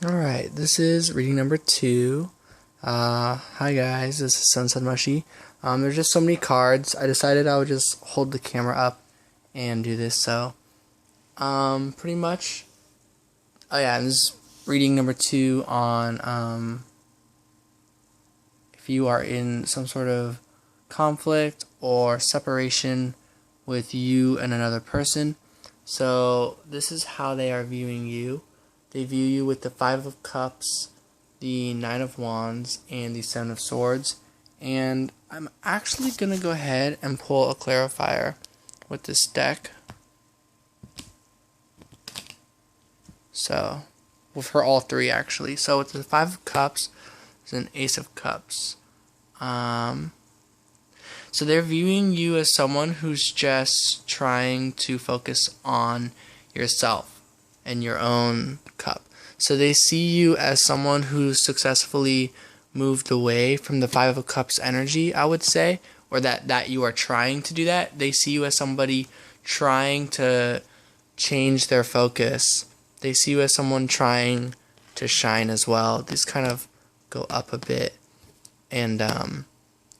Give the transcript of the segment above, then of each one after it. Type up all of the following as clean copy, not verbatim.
Alright, this is reading number 2. Hi guys, this is Sunset Mushy. There's just so many cards. I decided I would just hold the camera up and do this, so, pretty much, oh yeah, this is reading number 2 on, if you are in some sort of conflict or separation with you and another person. So, this is how they are viewing you. They view you with the Five of Cups, the Nine of Wands, and the Seven of Swords. And I'm actually going to go ahead and pull a clarifier with this deck. So, well, for all three actually. So with the Five of Cups, there's an Ace of Cups. So they're viewing you as someone who's just trying to focus on yourself and your own cup. So they see you as someone who's successfully moved away from the Five of Cups energy, I would say, or that you are trying to do that. They see you as somebody trying to change their focus. They see you as someone trying to shine as well. These kind of go up a bit. And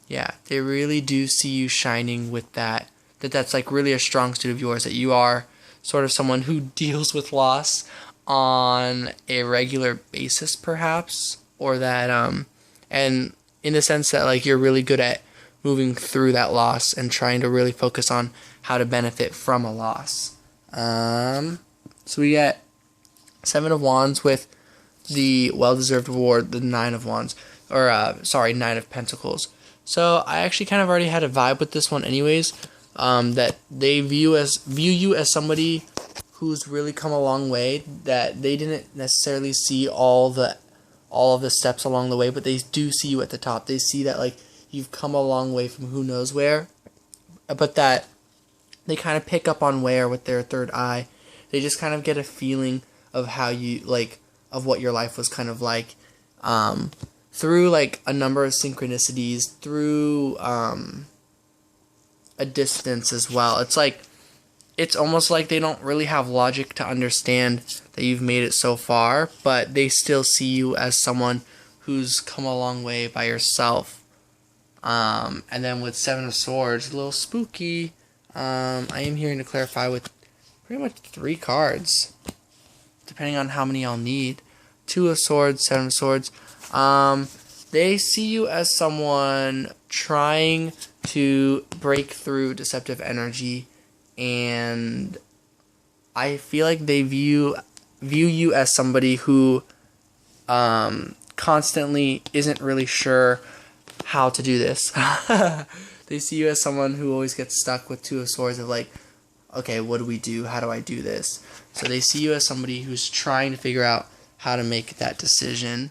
yeah, they really do see you shining with that's like really a strong suit of yours, that you are sort of someone who deals with loss on a regular basis perhaps, or that and in the sense that like you're really good at moving through that loss and trying to really focus on how to benefit from a loss. So we get Seven of Wands with the well-deserved award, the Nine of Wands, or Nine of Pentacles. So I actually kind of already had a vibe with this one anyways, that they view you as somebody who's really come a long way, that they didn't necessarily see all of the steps along the way, but they do see you at the top. They see that like you've come a long way from who knows where, but that they kind of pick up on where with their third eye. They just kind of get a feeling of how you of what your life was kind of like, through like a number of synchronicities, through a distance as well. It's almost like they don't really have logic to understand that you've made it so far, but they still see you as someone who's come a long way by yourself. And then with Seven of Swords, a little spooky. I am hearing to clarify with pretty much 3 cards, depending on how many I'll need. Two of Swords, Seven of Swords. They see you as someone trying to break through deceptive energy, and I feel like they view you as somebody who constantly isn't really sure how to do this. They see you as someone who always gets stuck with Two of Swords of like, okay, what do we do? How do I do this? So they see you as somebody who's trying to figure out how to make that decision.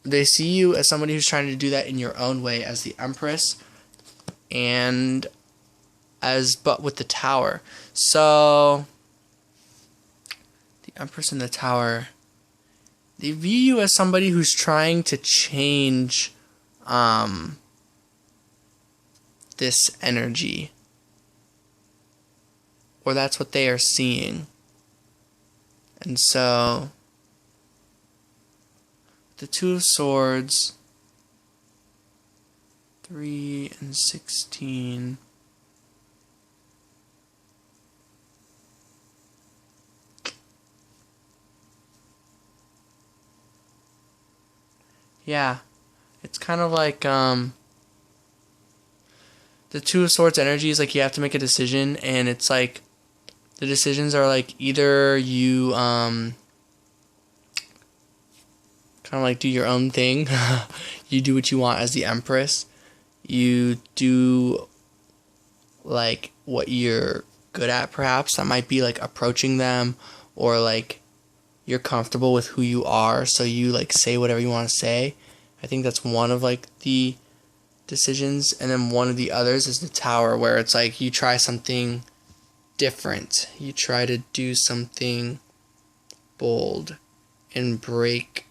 They see you as somebody who's trying to do that in your own way as the Empress, and but with the Tower. So the Empress and the Tower, they view you as somebody who's trying to change this energy, or that's what they are seeing. And so the Two of Swords, 3 and 16. Yeah, it's kind of like the Two of Swords energy is like you have to make a decision, and it's like the decisions are like either you kind of like do your own thing. You do what you want as the Empress. You do like what you're good at, perhaps. That might be like approaching them, or like you're comfortable with who you are, so you like say whatever you want to say. I think that's one of like the decisions. And then one of the others is the Tower, where it's like you try something different. You try to do something bold and break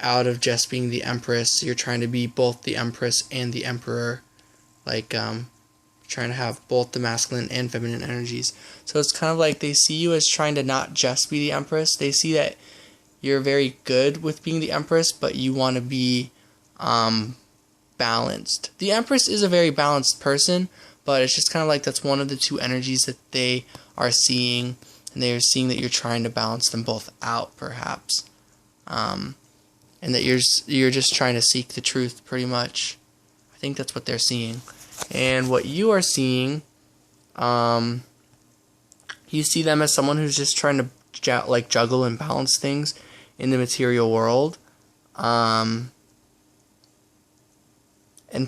out of just being the Empress. You're trying to be both the Empress and the Emperor, like trying to have both the masculine and feminine energies. So it's kind of like they see you as trying to not just be the Empress. They see that you're very good with being the Empress, but you want to be balanced. The Empress is a very balanced person, but it's just kind of like that's one of the two energies that they are seeing, and they are seeing that you're trying to balance them both out, perhaps, and that you're just trying to seek the truth, pretty much. I think that's what they're seeing. And what you are seeing, you see them as someone who's just trying to juggle and balance things in the material world, and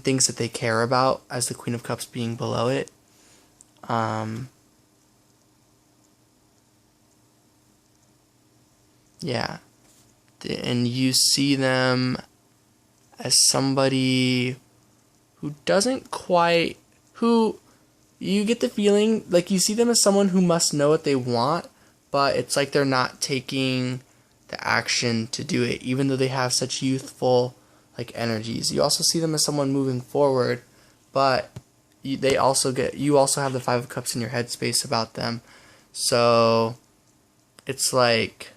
things that they care about, as the Queen of Cups being below it. Yeah. And you see them as somebody who doesn't quite, who you get the feeling, like you see them as someone who must know what they want, but it's like they're not taking the action to do it, even though they have such youthful energies. You also see them as someone moving forward, but you also have the Five of Cups in your headspace about them. So it's like,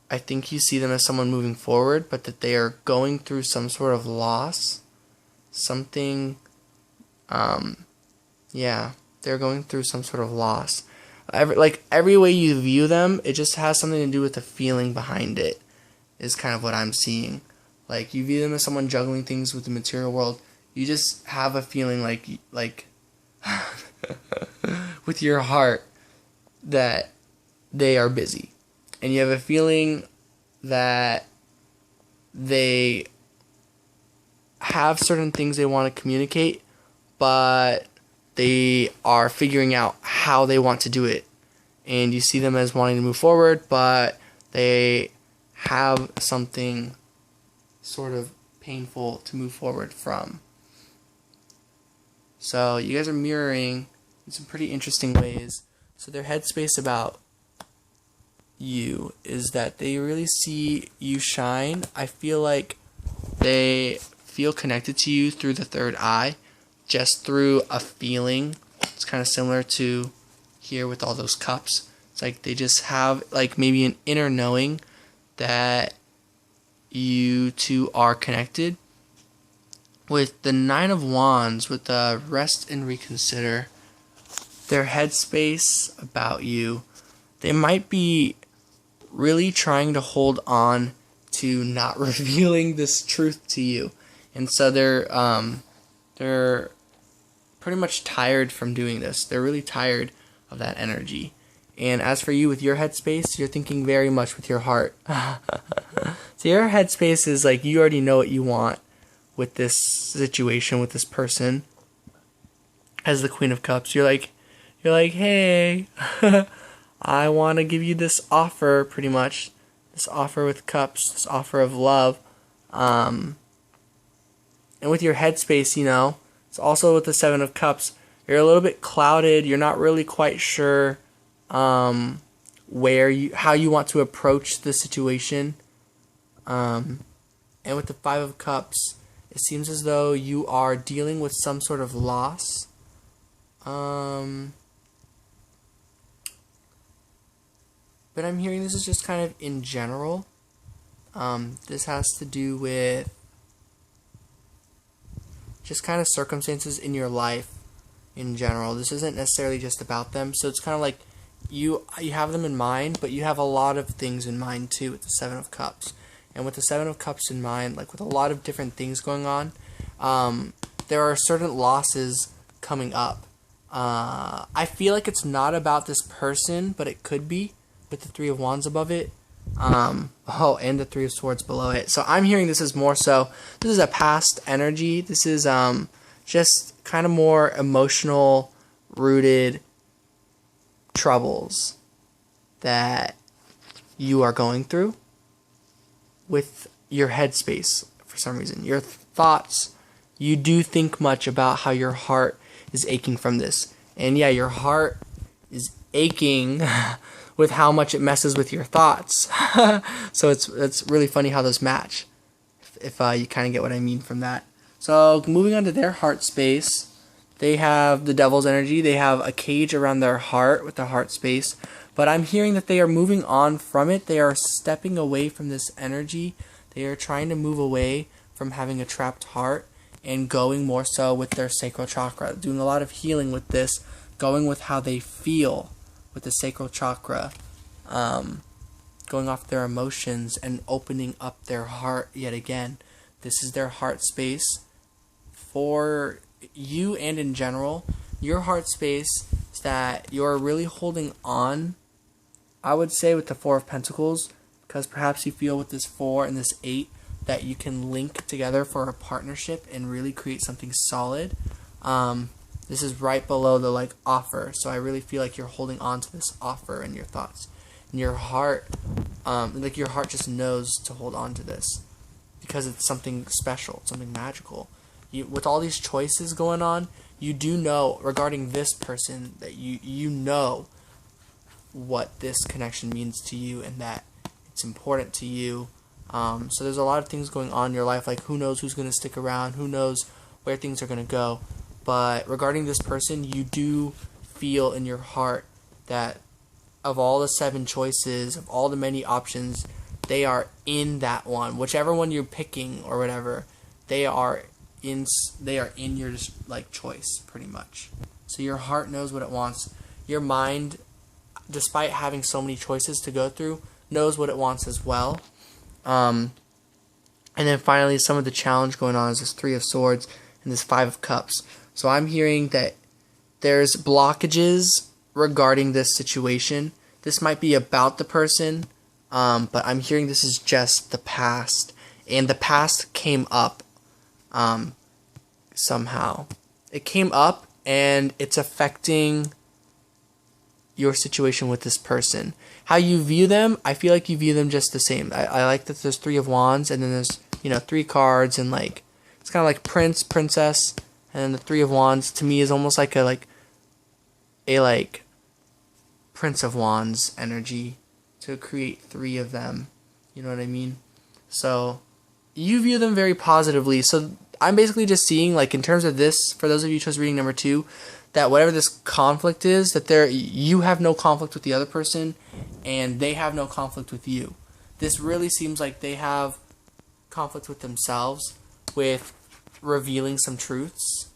I think you see them as someone moving forward, but that they are going through some sort of loss. Something, yeah, they're going through some sort of loss. Every way you view them, it just has something to do with the feeling behind it, is kind of what I'm seeing. Like, you view them as someone juggling things with the material world. You just have a feeling like with your heart that they are busy. And you have a feeling that they have certain things they want to communicate, but they are figuring out how they want to do it. And you see them as wanting to move forward, but they have something sort of painful to move forward from. So you guys are mirroring in some pretty interesting ways. So their headspace about you is that they really see you shine. I feel like they feel connected to you through the third eye, just through a feeling. It's kind of similar to here with all those cups. It's like they just have maybe an inner knowing that you two are connected. With the Nine of Wands, with the rest and reconsider, their headspace about you, they might be really trying to hold on to not revealing this truth to you. And so they're pretty much tired from doing this. They're really tired of that energy. And as for you with your headspace, you're thinking very much with your heart. So your headspace is like you already know what you want with this situation, with this person. As the Queen of Cups, you're like, hey, I want to give you this offer, pretty much. This offer with cups, this offer of love. And with your headspace, it's also with the Seven of Cups. You're a little bit clouded. You're not really quite sure how you want to approach the situation. And with the Five of Cups, it seems as though you are dealing with some sort of loss. But I'm hearing this is just kind of in general. This has to do with just kind of circumstances in your life in general. This isn't necessarily just about them. So it's kind of like you have them in mind, but you have a lot of things in mind too with the Seven of Cups. And with the Seven of Cups in mind, with a lot of different things going on, there are certain losses coming up. I feel like it's not about this person, but it could be with the Three of Wands above it. And the Three of Swords below it. So I'm hearing this is more so, this is a past energy. This is just kind of more emotional rooted troubles that you are going through with your headspace for some reason. Your thoughts, you do think much about how your heart is aching from this. And yeah, your heart is aching with how much it messes with your thoughts. So it's really funny how those match, if you kind of get what I mean from that. So moving on to their heart space, They have the devil's energy. They have a cage around their heart with the heart space. But I'm hearing that they are moving on from it. They are stepping away from this energy. They are trying to move away from having a trapped heart and going more so with their sacral chakra. Doing a lot of healing with this. Going with how they feel with the sacral chakra. Going off their emotions and opening up their heart yet again. This is their heart space. For you and in general, your heart space is that you're really holding on, I would say, with the Four of Pentacles, because perhaps you feel with this 4 and this 8 that you can link together for a partnership and really create something solid. This is right below the like offer, so I really feel like you're holding on to this offer in your thoughts. And your heart, like your heart just knows to hold on to this because it's something special, something magical. With all these choices going on, you do know regarding this person that you know what this connection means to you and that it's important to you. So there's a lot of things going on in your life, like who knows who's going to stick around, who knows where things are going to go. But regarding this person, you do feel in your heart that of all the 7 choices, of all the many options, they are in that one. Whichever one you're picking or whatever, they are in your like choice pretty much. So your heart knows what it wants. Your mind, despite having so many choices to go through, knows what it wants as well. And then finally, some of the challenge going on is this 3 of Swords and this 5 of Cups. So I'm hearing that there's blockages regarding this situation. This might be about the person, but I'm hearing this is just the past. And the past came up somehow. It came up and it's affecting your situation with this person. How you view them, I feel like you view them just the same. I like that there's 3 of Wands and then there's, 3 cards and like, it's kind of like Prince, Princess, and then the 3 of Wands to me is almost like a Prince of Wands energy to create 3 of them. You know what I mean? So you view them very positively. So I'm basically just seeing, like, in terms of this, for those of you who chose reading number 2, that whatever this conflict is, that you have no conflict with the other person, and they have no conflict with you. This really seems like they have conflict with themselves, with revealing some truths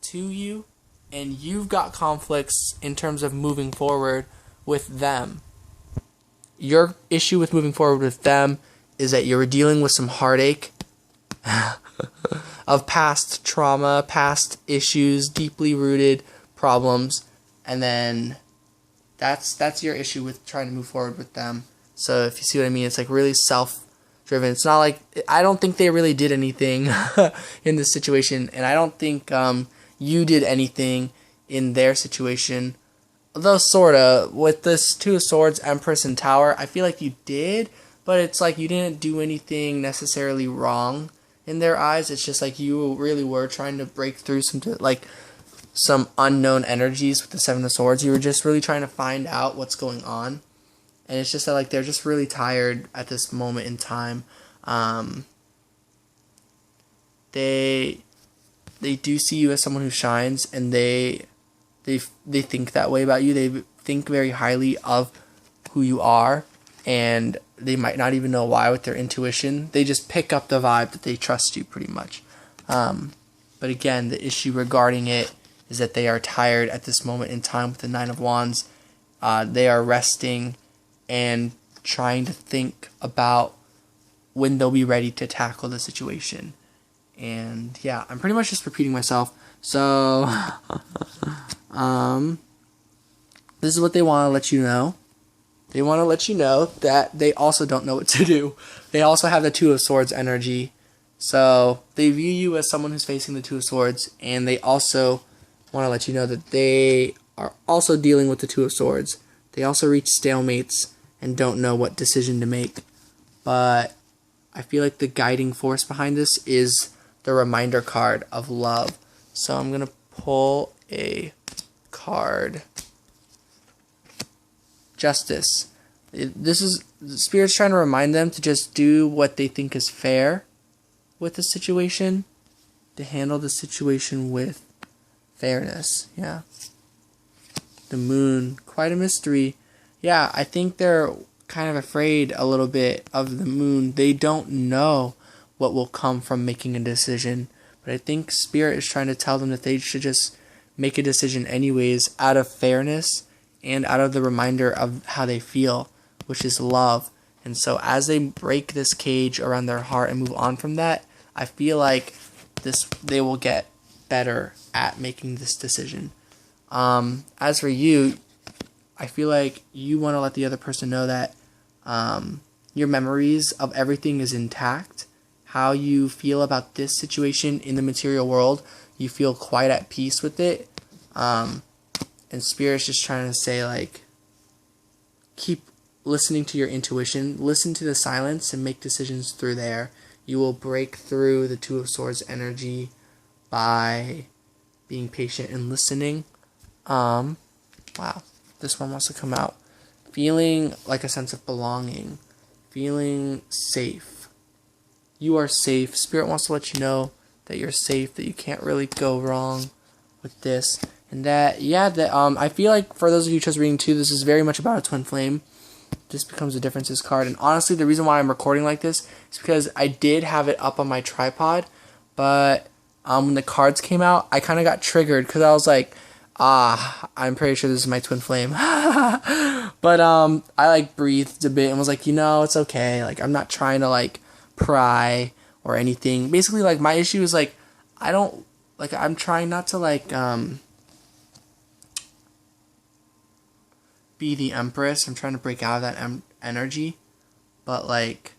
to you, and you've got conflicts in terms of moving forward with them. Your issue with moving forward with them is that you're dealing with some heartache of past trauma, past issues, deeply rooted problems, and then that's your issue with trying to move forward with them. So if you see what I mean, it's like really self-driven. It's not like, I don't think they really did anything in this situation, and I don't think you did anything in their situation. Though sorta, with this 2 of Swords, Empress, and Tower, I feel like you did, but it's like you didn't do anything necessarily wrong in their eyes. It's just like you really were trying to break through some unknown energies with the 7 of Swords. You were just really trying to find out what's going on. And it's just that, like, they're just really tired at this moment in time. They do see you as someone who shines, and they think that way about you. They think very highly of who you are, and they might not even know why with their intuition. They just pick up the vibe that they trust you pretty much. But again, the issue regarding it is that they are tired at this moment in time with the 9 of Wands. They are resting and trying to think about when they'll be ready to tackle the situation. And yeah, I'm pretty much just repeating myself. So this is what they want to let you know. They want to let you know that they also don't know what to do. They also have the 2 of Swords energy. So they view you as someone who's facing the 2 of Swords, and they also want to let you know that they are also dealing with the 2 of Swords. They also reach stalemates and don't know what decision to make. But I feel like the guiding force behind this is the reminder card of love. So I'm going to pull a card. Justice. This is the Spirit's trying to remind them to just do what they think is fair with the situation, to handle the situation with Fairness, yeah. The moon, quite a mystery. Yeah, I think they're kind of afraid a little bit of the moon. They don't know what will come from making a decision. But I think Spirit is trying to tell them that they should just make a decision anyways, out of fairness and out of the reminder of how they feel, which is love. And so as they break this cage around their heart and move on from that, I feel like they will get better at making this decision. As for you, I feel like you want to let the other person know that your memories of everything is intact. How you feel about this situation in the material world, you feel quite at peace with it. And Spirit's just trying to say, like, keep listening to your intuition. Listen to the silence and make decisions through there. You will break through the Two of Swords energy by being patient and listening. Wow, this one wants to come out. Feeling like a sense of belonging. Feeling safe. You are safe. Spirit wants to let you know that you're safe, that you can't really go wrong with this. And that, I feel like for those of you who chose reading 2, this is very much about a twin flame. This becomes a differences card. And honestly, the reason why I'm recording like this is because I did have it up on my tripod, but when the cards came out, I kind of got triggered because I was like, I'm pretty sure this is my twin flame. But I like breathed a bit and was like, it's okay. Like, I'm not trying to like pry or anything. Basically, like, my issue is like, I'm trying not to like be the Empress. I'm trying to break out of that energy, but like,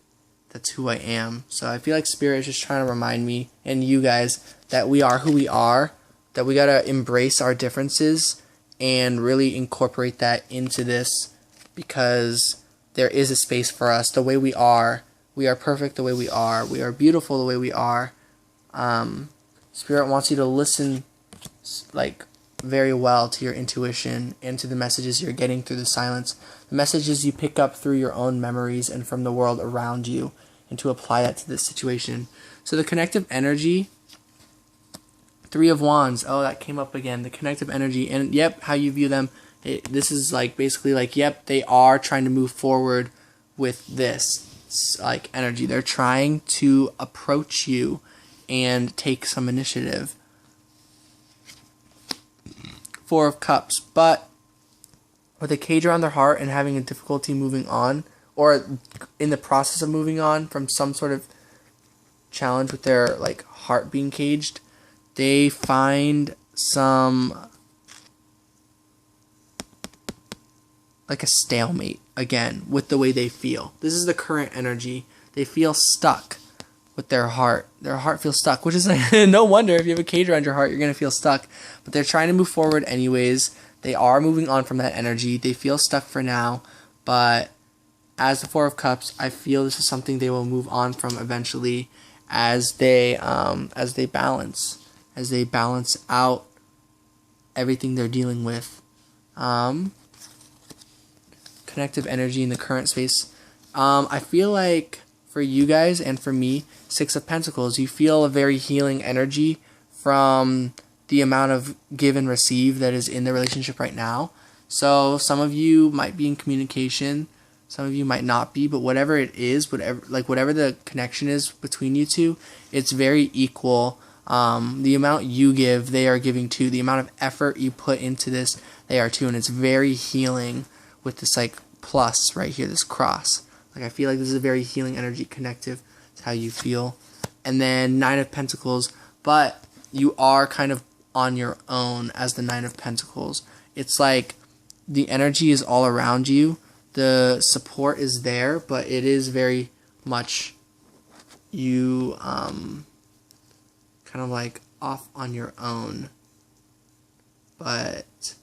that's who I am. So I feel like Spirit is just trying to remind me and you guys that we are who we are, that we gotta embrace our differences and really incorporate that into this, because there is a space for us the way we are. We are perfect the way we are. We are beautiful the way we are. Spirit wants you to listen like very well to your intuition and to the messages you're getting through the silence, the messages you pick up through your own memories and from the world around you, and to apply that to this situation. So the connective energy, 3 of Wands, that came up again, the connective energy, and yep, how you view them, this is like basically like, yep, they are trying to move forward with this like energy. They're trying to approach you and take some initiative. 4 of Cups, but with a cage around their heart and having a difficulty moving on, or in the process of moving on from some sort of challenge with their like heart being caged, they find some like a stalemate again with the way they feel. This is the current energy. They feel stuck with their heart. Their heart feels stuck, which is like, no wonder if you have a cage around your heart, you're going to feel stuck. But they're trying to move forward anyways. They are moving on from that energy. They feel stuck for now, but as the 4 of Cups, I feel this is something they will move on from eventually as they balance out everything they're dealing with. Connective energy in the current space. I feel like for you guys and for me, 6 of Pentacles, you feel a very healing energy from the amount of give and receive that is in the relationship right now. So some of you might be in communication, some of you might not be, but whatever it is, whatever the connection is between you two, it's very equal. The amount you give, they are giving too. The amount of effort you put into this, they are too, and it's very healing with this like plus right here, this cross. Like, I feel like this is a very healing energy, connective. It's how you feel. And then 9 of Pentacles, but you are kind of on your own as the 9 of Pentacles. It's like the energy is all around you. The support is there, but it is very much you kind of like off on your own. But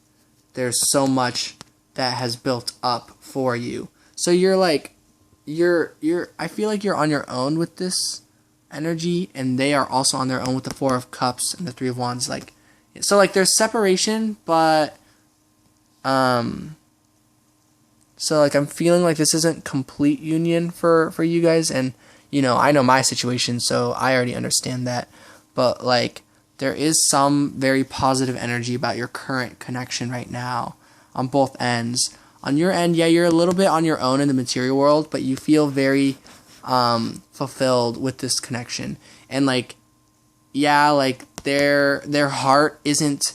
there's so much that has built up for you. So you're like, I feel like you're on your own with this energy, and they are also on their own with the 4 of Cups and the 3 of Wands. Like, so like there's separation, but so like I'm feeling like this isn't complete union for you guys, and I know my situation, so I already understand that. But like there is some very positive energy about your current connection right now on both ends. On your end, yeah, you're a little bit on your own in the material world, but you feel very fulfilled with this connection. And like, yeah, like their heart isn't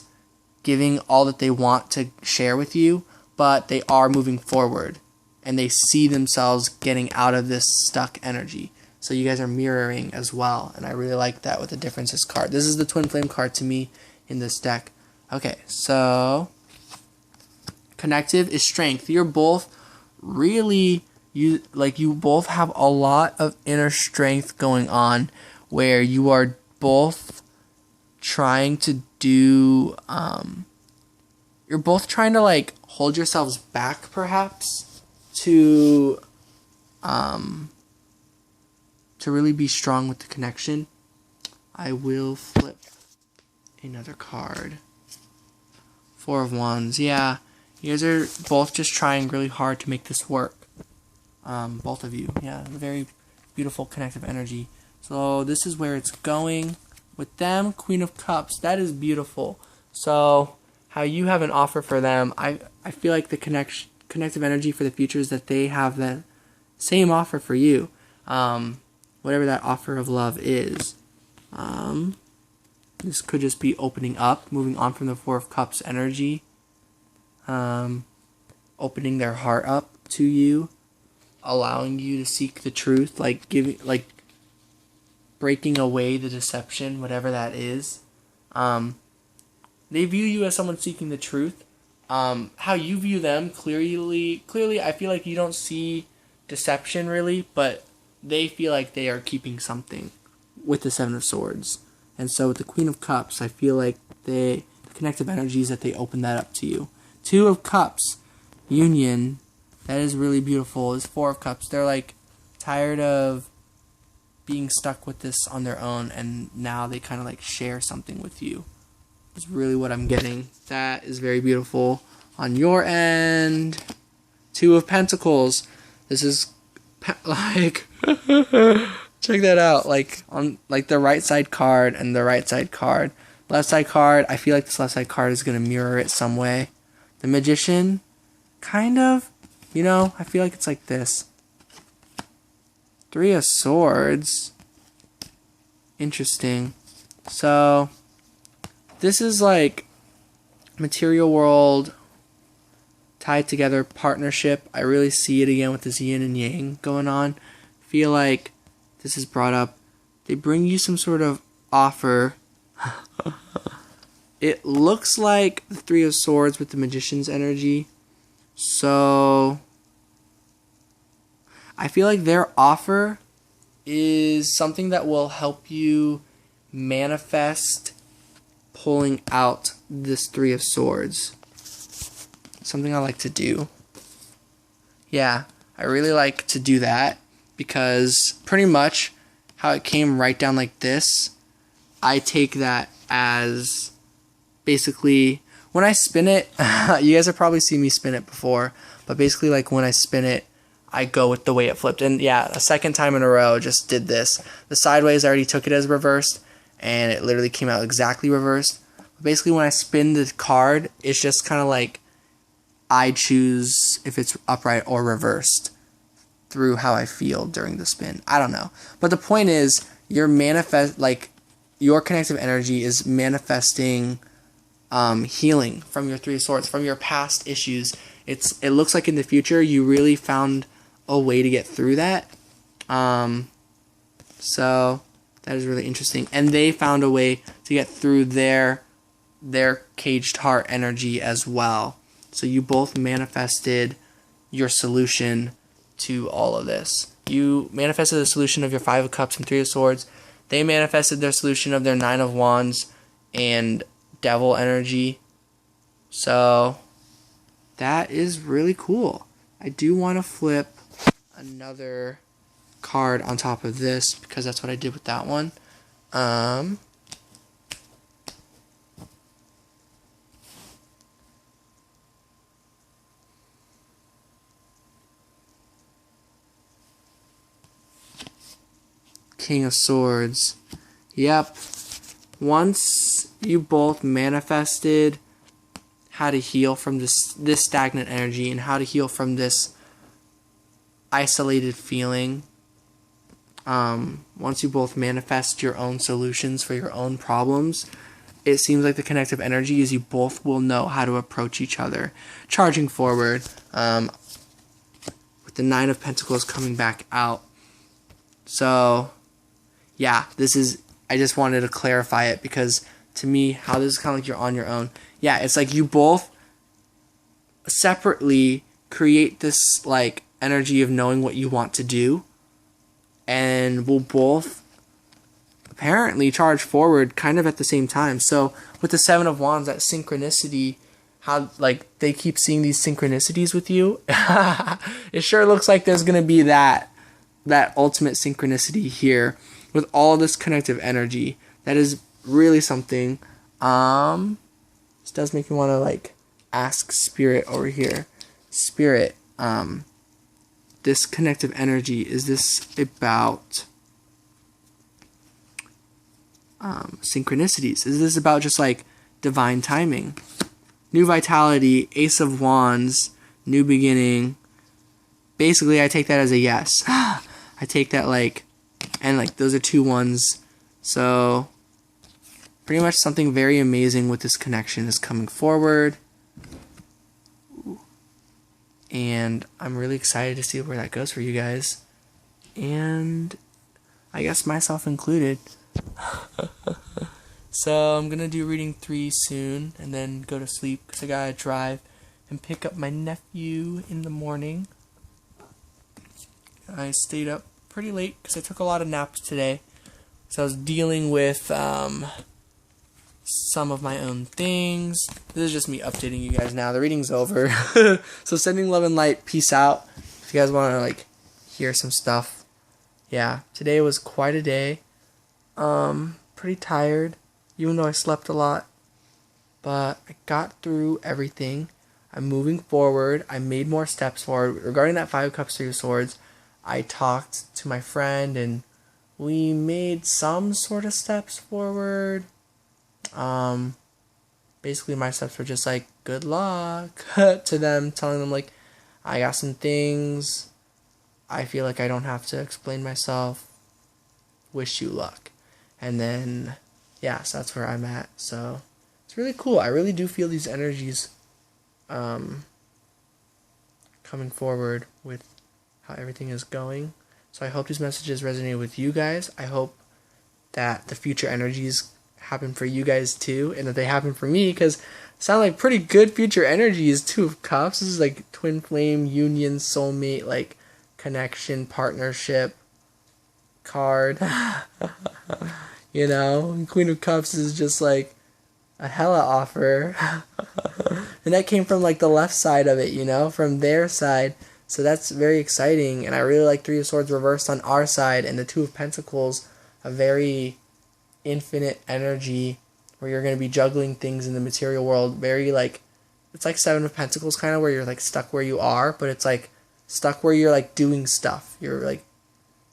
giving all that they want to share with you, but they are moving forward and they see themselves getting out of this stuck energy. So you guys are mirroring as well, and I really like that with the differences card. This is the twin flame card to me in this deck. Okay, so connective is strength. You're both really, you both have a lot of inner strength going on where you are both trying to do you're both trying to like hold yourselves back perhaps to really be strong with the connection. I will flip another card. Four of Wands. Yeah, you guys are both just trying really hard to make this work. Both of you. Yeah, very beautiful connective energy. So this is where it's going with them. Queen of Cups. That is beautiful. So how you have an offer for them, I feel like the connective energy for the future is that they have the same offer for you. Whatever that offer of love is. This could just be opening up, moving on from the Four of Cups energy. Opening their heart up to you, allowing you to seek the truth, like breaking away the deception, whatever that is. They view you as someone seeking the truth. How you view them, clearly, I feel like you don't see deception really, but they feel like they are keeping something with the Seven of Swords. And so with the Queen of Cups, I feel like the connective energies that they open that up to you. Two of Cups, union, that is really beautiful. Is Four of Cups. They're like tired of being stuck with this on their own, and now they kind of like share something with you. Is really what I'm getting. That is very beautiful. On your end, Two of Pentacles. This is like check that out. Like on like the right side card and the right side card. Left side card, I feel like this left side card is gonna mirror it some way. The Magician, kind of. You know, I feel like it's like this. Three of Swords. Interesting. So this is like material world tied together partnership. I really see it again with this yin and yang going on. Feel like this is brought up. They bring you some sort of offer. It looks like the Three of Swords with the Magician's energy. So I feel like their offer is something that will help you manifest pulling out this Three of Swords. Something I like to do. Yeah, I really like to do that because pretty much how it came right down like this, I take that as basically when I spin it, you guys have probably seen me spin it before, but basically like when I spin it, I go with the way it flipped. And yeah, a second time in a row just did this. The sideways I already took it as reversed, and it literally came out exactly reversed. But basically when I spin the card, it's just kind of like I choose if it's upright or reversed through how I feel during the spin. I don't know. But the point is, your connective energy is manifesting healing from your Three of Swords, from your past issues. It looks like in the future you really found a way to get through that. So that is really interesting. And they found a way to get through their caged heart energy as well. So you both manifested your solution to all of this. You manifested the solution of your Five of Cups and Three of Swords. They manifested their solution of their Nine of Wands and Devil energy. So that is really cool. I do want to flip another card on top of this because that's what I did with that one. King of Swords. Yep. once you both manifested how to heal from this stagnant energy and how to heal from this isolated feeling, once you both manifest your own solutions for your own problems, it seems like the connective energy is you both will know how to approach each other. Charging forward, with the Nine of Pentacles coming back out. So, yeah, I just wanted to clarify it, because to me, how this is kind of like you're on your own. Yeah, it's like you both separately create this, like, energy of knowing what you want to do, and will both apparently charge forward kind of at the same time. So with the Seven of Wands, that synchronicity, how like they keep seeing these synchronicities with you, it sure looks like there's going to be that ultimate synchronicity here with all this connective energy. That is really something. This does make me want to like ask Spirit over here. Spirit, this connective energy, is this about synchronicities? Is this about just like divine timing? New vitality, Ace of Wands, new beginning. Basically, I take that as a yes. I take that like, and like those are 2 ones. So pretty much something very amazing with this connection is coming forward. And I'm really excited to see where that goes for you guys. And I guess myself included. So I'm gonna do reading 3 soon and then go to sleep, because I gotta drive and pick up my nephew in the morning. I stayed up pretty late because I took a lot of naps today, so I was dealing with some of my own things. This is just me updating you guys now. The reading's over. So sending love and light. Peace out. If you guys want to like hear some stuff, yeah, today was quite a day. Pretty tired, even though I slept a lot, but I got through everything. I'm moving forward. I made more steps forward. Regarding that 5 of Cups, 3 of Swords, I talked to my friend and we made some sort of steps forward. Basically my steps were just like, good luck to them, telling them like, I got some things. I feel like I don't have to explain myself. Wish you luck. And then, yeah, so that's where I'm at. So it's really cool. I really do feel these energies coming forward with how everything is going. So I hope these messages resonate with you guys. I hope that the future energies happen for you guys too, and that they happen for me, because sound like pretty good future energies. 2 of Cups. This is like twin flame, union, soulmate, like connection, partnership card. You know, Queen of Cups is just like a hella offer. And that came from like the left side of it, you know, from their side. So that's very exciting. And I really like 3 of Swords reversed on our side, and the 2 of Pentacles, a very infinite energy where you're going to be juggling things in the material world. Very like, it's like 7 of Pentacles kind of, where you're like stuck where you are, but it's like stuck where you're like doing stuff. You're like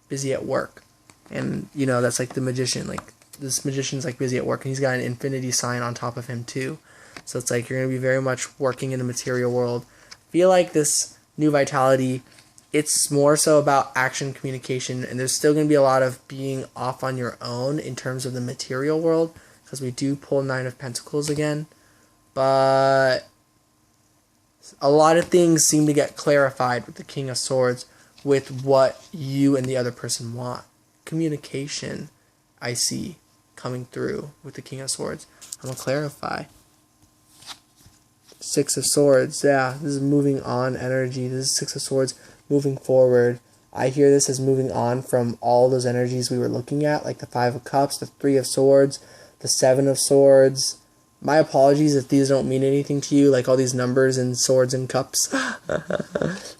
busy at work. And, you know, that's like the magician. Like, this magician's like busy at work, and he's got an infinity sign on top of him too. So it's like you're going to be very much working in the material world. I feel like this new vitality, it's more so about action, communication, and there's still going to be a lot of being off on your own in terms of the material world, because we do pull 9 of Pentacles again. But a lot of things seem to get clarified with the King of Swords, with what you and the other person want. Communication, I see coming through with the King of Swords. I'm going to clarify. 6 of Swords, yeah, this is moving on energy. This is 6 of Swords moving forward. I hear this as moving on from all those energies we were looking at, like the 5 of Cups, the 3 of Swords, the 7 of Swords. My apologies if these don't mean anything to you, like all these numbers and swords and cups.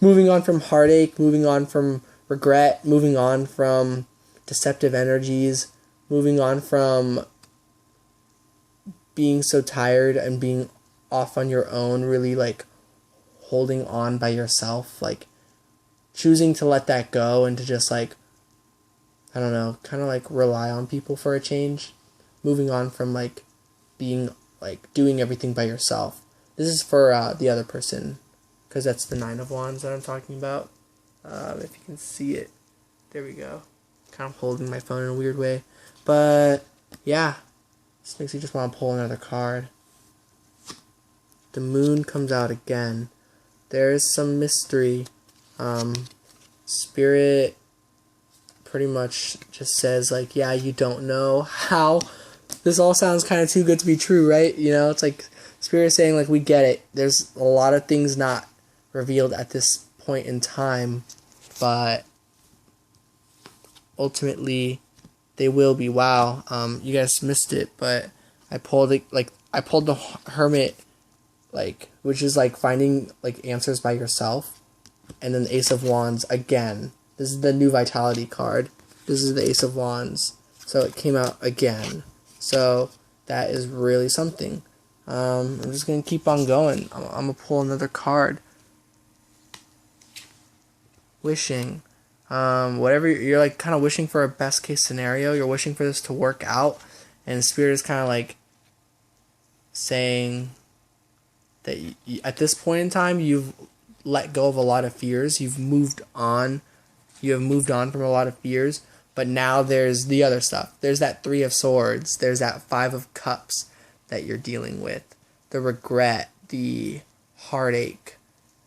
Moving on from heartache, moving on from regret, moving on from deceptive energies, moving on from being so tired and being off on your own, really like holding on by yourself, like choosing to let that go and to just like, I don't know, kind of like rely on people for a change. moving on from like being like doing everything by yourself. This is for the other person, because that's the Nine of Wands that I'm talking about. If you can see it, there we go. Kind of holding my phone in a weird way, but yeah, this makes you just want to pull another card. The Moon comes out again. There is some mystery. Spirit pretty much just says like, yeah, you don't know how. This all sounds kind of too good to be true, right? You know, it's like Spirit saying like, we get it. There's a lot of things not revealed at this point in time, but ultimately they will be. Wow, you guys missed it, but I pulled it, like I pulled the Hermit, like, which is like finding like answers by yourself, and then the Ace of Wands again. This is the new Vitality card. This is the Ace of Wands, so it came out again. So that is really something. I'm just gonna keep on going. I'm gonna pull another card. Wishing. Whatever you're like, kind of wishing for a best case scenario. You're wishing for this to work out, and Spirit is kind of like saying that at this point in time, you've let go of a lot of fears. You've moved on. You have moved on from a lot of fears, but now there's the other stuff. There's that Three of Swords. There's that Five of Cups that you're dealing with. The regret, the heartache.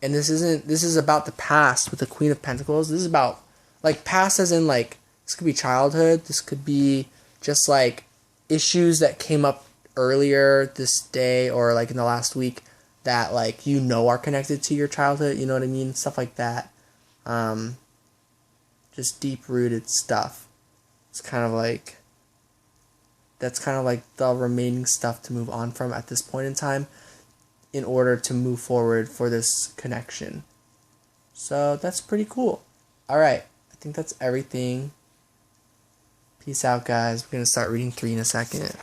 And this is about the past with the Queen of Pentacles. This is about, like, past as in, like, this could be childhood. This could be just, like, issues that came up earlier this day or, like, in the last week that, like, you know are connected to your childhood. You know what I mean? Stuff like that. Just deep-rooted stuff. It's kind of like, that's kind of like the remaining stuff to move on from at this point in time in order to move forward for this connection. So that's pretty cool. Alright, I think that's everything. Peace out, guys. We're going to start reading 3 in a second.